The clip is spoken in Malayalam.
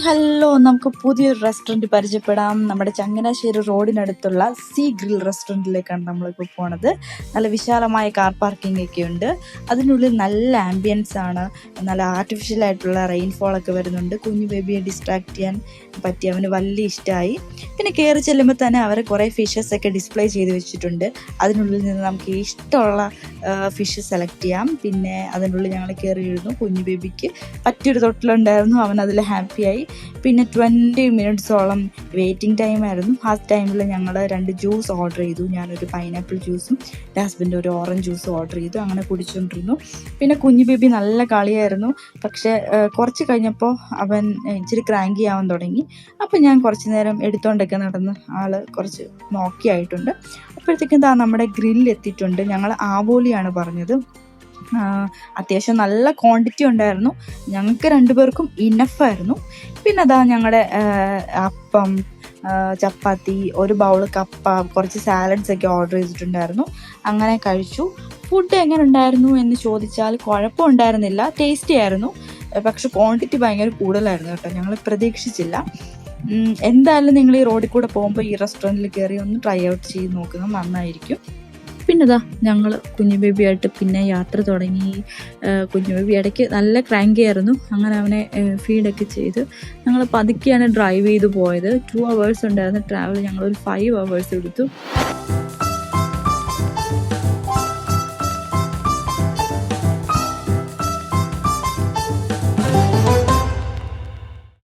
ഹലോ, നമുക്ക് പുതിയൊരു റെസ്റ്റോറൻറ്റ് പരിചയപ്പെടാം. നമ്മുടെ ചങ്ങനാശ്ശേരി റോഡിനടുത്തുള്ള സീ ഗ്രിൽ റെസ്റ്റോറൻറ്റിലേക്കാണ് നമ്മളിപ്പോൾ പോണത്. നല്ല വിശാലമായ കാർ പാർക്കിംഗ് ഒക്കെ ഉണ്ട്. അതിനുള്ളിൽ നല്ല ആംബിയൻസ് ആണ്. നല്ല ആർട്ടിഫിഷ്യൽ ആയിട്ടുള്ള റെയിൻഫോളൊക്കെ വരുന്നുണ്ട്. കുഞ്ഞു ബേബിയെ ഡിസ്ട്രാക്ട് ചെയ്യാൻ പറ്റി അവന് വലിയ ഇഷ്ടമായി. പിന്നെ കയറി ചെല്ലുമ്പോൾ തന്നെ അവർ കുറേ ഫിഷസ് ഒക്കെ ഡിസ്പ്ലേ ചെയ്ത് വെച്ചിട്ടുണ്ട്. അതിനുള്ളിൽ നിന്ന് നമുക്ക് ഇഷ്ടമുള്ള ഫിഷ് സെലക്ട് ചെയ്യാം. പിന്നെ അതിനുള്ളിൽ ഞങ്ങൾ കയറി ഇരുന്നു. കുഞ്ഞു ബേബിക്ക് പറ്റിയൊരു തൊട്ടിലുണ്ടായിരുന്നു. അവൻ അതിൽ ഹാപ്പിയായി. പിന്നെ 20 മിനിറ്റ്സോളം വെയിറ്റിംഗ് ടൈമായിരുന്നു. ആ ടൈമിൽ ഞങ്ങൾ 2 ജ്യൂസ് ഓർഡർ ചെയ്തു. ഞാനൊരു പൈനാപ്പിൾ ജ്യൂസും എൻ്റെ ഹസ്ബൻഡ് ഒരു ഓറഞ്ച് ജ്യൂസും ഓർഡർ ചെയ്തു. അങ്ങനെ കുടിച്ചുകൊണ്ടിരുന്നു. പിന്നെ കുഞ്ഞു ബേബി നല്ല കളിയായിരുന്നു. പക്ഷേ കുറച്ച് കഴിഞ്ഞപ്പോൾ അവൻ ഇച്ചിരി ക്രാങ്കി ആവാൻ തുടങ്ങി. അപ്പം ഞാൻ കുറച്ച് നേരം എടുത്തുകൊണ്ടൊക്കെ നടന്ന് ആൾ കുറച്ച് നോക്കിയായിട്ടുണ്ട്. അപ്പോഴത്തേക്കും നമ്മുടെ ഗ്രില്ല് എത്തിയിട്ടുണ്ട്. ഞങ്ങൾ ആവോലിയാണ് പറഞ്ഞത്. അത്യാവശ്യം നല്ല ക്വാണ്ടിറ്റി ഉണ്ടായിരുന്നു. ഞങ്ങൾക്ക് 2 പേർക്കും ഇനഫായിരുന്നു. പിന്നെ ഞങ്ങളുടെ അപ്പം, ചപ്പാത്തി, ഒരു ബൗൾ കപ്പ, കുറച്ച് സാലഡ്സ് ഒക്കെ ഓർഡർ ചെയ്തിട്ടുണ്ടായിരുന്നു. അങ്ങനെ കഴിച്ചു. ഫുഡ് എങ്ങനെ ഉണ്ടായിരുന്നു എന്ന് ചോദിച്ചാൽ കുഴപ്പമുണ്ടായിരുന്നില്ല, ടേസ്റ്റി ആയിരുന്നു. പക്ഷെ ക്വാണ്ടിറ്റി ഭയങ്കര കൂടുതലായിരുന്നു കേട്ടോ. ഞങ്ങൾ പ്രതീക്ഷിച്ചില്ല. എന്തായാലും നിങ്ങൾ ഈ റോഡിൽ കൂടെ പോകുമ്പോൾ ഈ റെസ്റ്റോറൻറ്റിൽ കയറി ഒന്ന് ട്രൈ ഔട്ട് ചെയ്ത് നോക്കുന്നത് നന്നായിരിക്കും. പിന്നെ ഞങ്ങൾ കുഞ്ഞു ബേബിയായിട്ട് പിന്നെ യാത്ര തുടങ്ങി. കുഞ്ഞു ബേബി ഇടയ്ക്ക് നല്ല ക്രാങ്കി ആയിരുന്നു. അങ്ങനെ അവനെ ഫീഡൊക്കെ ചെയ്ത് ഞങ്ങൾ പതുക്കെയാണ് ഡ്രൈവ് ചെയ്ത് പോയത്. 2 hours ഉണ്ടായിരുന്ന ട്രാവൽ ഞങ്ങളൊരു 5 hours എടുത്തു.